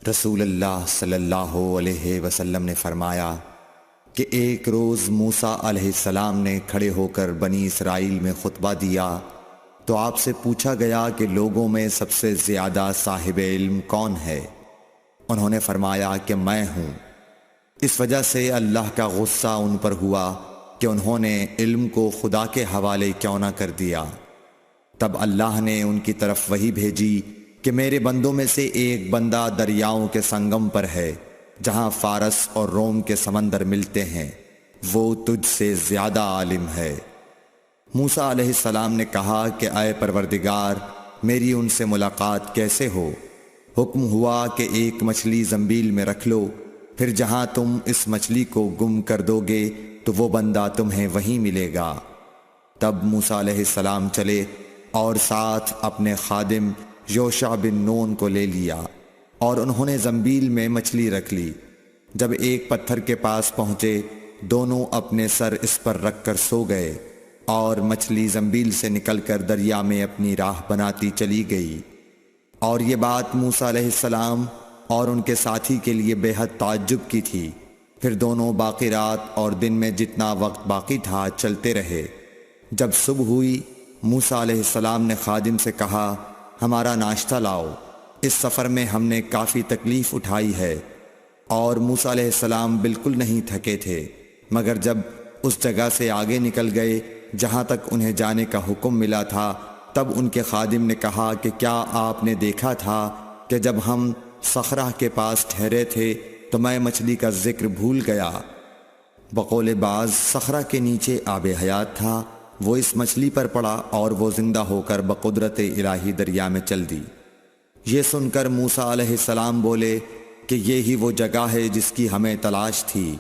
رسول اللہ صلی اللہ علیہ وسلم نے فرمایا کہ ایک روز موسیٰ علیہ السلام نے کھڑے ہو کر بنی اسرائیل میں خطبہ دیا تو آپ سے پوچھا گیا کہ لوگوں میں سب سے زیادہ صاحب علم کون ہے؟ انہوں نے فرمایا کہ میں ہوں۔ اس وجہ سے اللہ کا غصہ ان پر ہوا کہ انہوں نے علم کو خدا کے حوالے کیوں نہ کر دیا۔ تب اللہ نے ان کی طرف وحی بھیجی کہ میرے بندوں میں سے ایک بندہ دریاؤں کے سنگم پر ہے جہاں فارس اور روم کے سمندر ملتے ہیں، وہ تجھ سے زیادہ عالم ہے۔ موسیٰ علیہ السلام نے کہا کہ اے پروردگار، میری ان سے ملاقات کیسے ہو؟ حکم ہوا کہ ایک مچھلی زنبیل میں رکھ لو، پھر جہاں تم اس مچھلی کو گم کر دو گے تو وہ بندہ تمہیں وہیں ملے گا۔ تب موسیٰ علیہ السلام چلے اور ساتھ اپنے خادم یوشع بن نون کو لے لیا، اور انہوں نے زنبیل میں مچھلی رکھ لی۔ جب ایک پتھر کے پاس پہنچے، دونوں اپنے سر اس پر رکھ کر سو گئے، اور مچھلی زنبیل سے نکل کر دریا میں اپنی راہ بناتی چلی گئی۔ اور یہ بات موسیٰ علیہ السلام اور ان کے ساتھی کے لیے بے حد تعجب کی تھی۔ پھر دونوں باقی رات اور دن میں جتنا وقت باقی تھا چلتے رہے۔ جب صبح ہوئی، موسیٰ علیہ السلام نے خادم سے کہا، ہمارا ناشتہ لاؤ، اس سفر میں ہم نے کافی تکلیف اٹھائی ہے۔ اور موسیٰ علیہ السلام بالکل نہیں تھکے تھے، مگر جب اس جگہ سے آگے نکل گئے جہاں تک انہیں جانے کا حکم ملا تھا، تب ان کے خادم نے کہا کہ کیا آپ نے دیکھا تھا کہ جب ہم صخرہ کے پاس ٹھہرے تھے تو میں مچھلی کا ذکر بھول گیا؟ بقول بعض صخرہ کے نیچے آب حیات تھا، وہ اس مچھلی پر پڑا اور وہ زندہ ہو کر بقدرت الہی دریا میں چل دی۔ یہ سن کر موسیٰ علیہ السلام بولے کہ یہ ہی وہ جگہ ہے جس کی ہمیں تلاش تھی،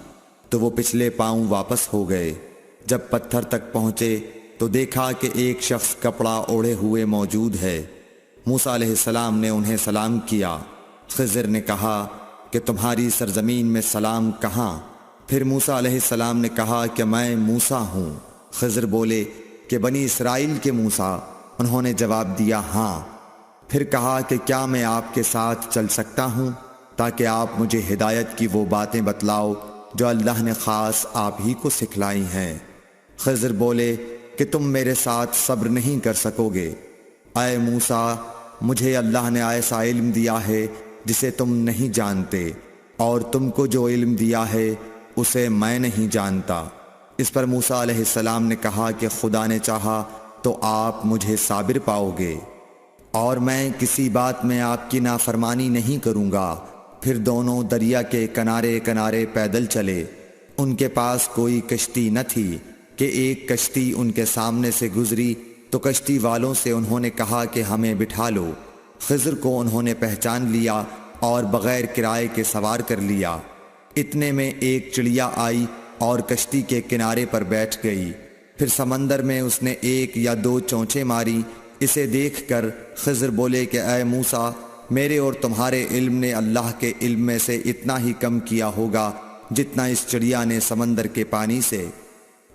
تو وہ پچھلے پاؤں واپس ہو گئے۔ جب پتھر تک پہنچے تو دیکھا کہ ایک شخص کپڑا اوڑھے ہوئے موجود ہے۔ موسیٰ علیہ السلام نے انہیں سلام کیا۔ خضر نے کہا کہ تمہاری سرزمین میں سلام کہاں؟ پھر موسیٰ علیہ السلام نے کہا کہ میں موسیٰ ہوں۔ خضر بولے کہ بنی اسرائیل کے موسیٰ؟ انہوں نے جواب دیا ہاں۔ پھر کہا کہ کیا میں آپ کے ساتھ چل سکتا ہوں تاکہ آپ مجھے ہدایت کی وہ باتیں بتلاؤ جو اللہ نے خاص آپ ہی کو سکھلائی ہیں؟ خضر بولے کہ تم میرے ساتھ صبر نہیں کر سکو گے۔ اے موسیٰ، مجھے اللہ نے ایسا علم دیا ہے جسے تم نہیں جانتے، اور تم کو جو علم دیا ہے اسے میں نہیں جانتا۔ اس پر موسیٰ علیہ السلام نے کہا کہ خدا نے چاہا تو آپ مجھے صابر پاؤ گے، اور میں کسی بات میں آپ کی نافرمانی نہیں کروں گا۔ پھر دونوں دریا کے کنارے کنارے پیدل چلے۔ ان کے پاس کوئی کشتی نہ تھی کہ ایک کشتی ان کے سامنے سے گزری تو کشتی والوں سے انہوں نے کہا کہ ہمیں بٹھا لو۔ خضر کو انہوں نے پہچان لیا اور بغیر کرائے کے سوار کر لیا۔ اتنے میں ایک چڑیا آئی اور کشتی کے کنارے پر بیٹھ گئی۔ پھر سمندر میں اس نے ایک یا دو چونچیں ماری۔ اسے دیکھ کر خضر بولے کہ اے موسیٰ، میرے اور تمہارے علم نے اللہ کے علم میں سے اتنا ہی کم کیا ہوگا جتنا اس چڑیا نے سمندر کے پانی سے۔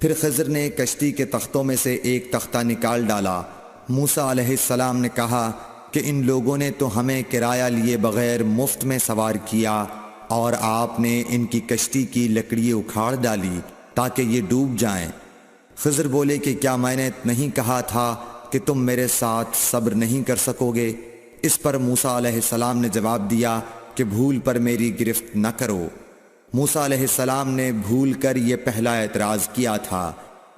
پھر خضر نے کشتی کے تختوں میں سے ایک تختہ نکال ڈالا۔ موسیٰ علیہ السلام نے کہا کہ ان لوگوں نے تو ہمیں کرایہ لیے بغیر مفت میں سوار کیا، اور آپ نے ان کی کشتی کی لکڑی اکھاڑ ڈالی تاکہ یہ ڈوب جائیں۔ خضر بولے کہ کیا میں نے نہیں کہا تھا کہ تم میرے ساتھ صبر نہیں کر سکو گے؟ اس پر موسیٰ علیہ السلام نے جواب دیا کہ بھول پر میری گرفت نہ کرو۔ موسیٰ علیہ السلام نے بھول کر یہ پہلا اعتراض کیا تھا۔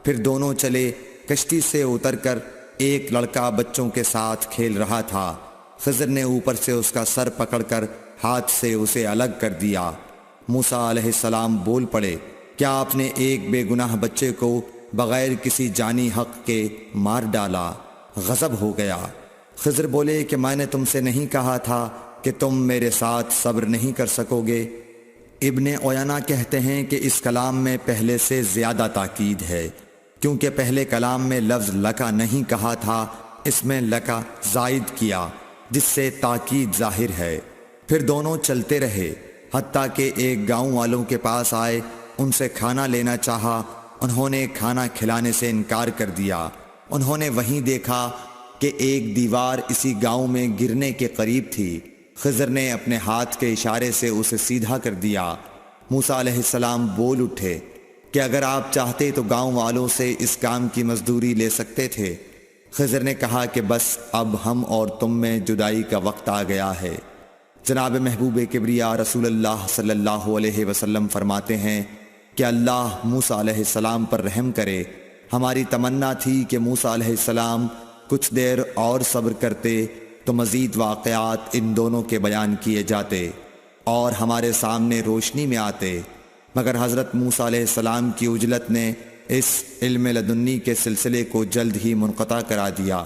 پھر دونوں چلے۔ کشتی سے اتر کر ایک لڑکا بچوں کے ساتھ کھیل رہا تھا۔ خضر نے اوپر سے اس کا سر پکڑ کر ہاتھ سے اسے الگ کر دیا۔ موسیٰ علیہ السلام بول پڑے، کیا آپ نے ایک بے گناہ بچے کو بغیر کسی جانی حق کے مار ڈالا؟ غضب ہو گیا۔ خضر بولے کہ میں نے تم سے نہیں کہا تھا کہ تم میرے ساتھ صبر نہیں کر سکو گے؟ ابن عیینہ کہتے ہیں کہ اس کلام میں پہلے سے زیادہ تاکید ہے، کیونکہ پہلے کلام میں لفظ لکا نہیں کہا تھا، اس میں لکا زائد کیا، جس سے تاکید ظاہر ہے۔ پھر دونوں چلتے رہے، حتیٰ کہ ایک گاؤں والوں کے پاس آئے، ان سے کھانا لینا چاہا۔ انہوں نے کھانا کھلانے سے انکار کر دیا۔ انہوں نے وہیں دیکھا کہ ایک دیوار اسی گاؤں میں گرنے کے قریب تھی۔ خضر نے اپنے ہاتھ کے اشارے سے اسے سیدھا کر دیا۔ موسیٰ علیہ السلام بول اٹھے کہ اگر آپ چاہتے تو گاؤں والوں سے اس کام کی مزدوری لے سکتے تھے۔ خضر نے کہا کہ بس اب ہم اور تم میں جدائی کا وقت آ گیا ہے۔ جناب محبوب کبریا رسول اللہ صلی اللہ علیہ وسلم فرماتے ہیں کہ اللہ موسیٰ علیہ السلام پر رحم کرے۔ ہماری تمنا تھی کہ موسیٰ علیہ السلام کچھ دیر اور صبر کرتے تو مزید واقعات ان دونوں کے بیان کیے جاتے اور ہمارے سامنے روشنی میں آتے، مگر حضرت موسیٰ علیہ السلام کی عجلت نے اس علم لدنی کے سلسلے کو جلد ہی منقطع کرا دیا۔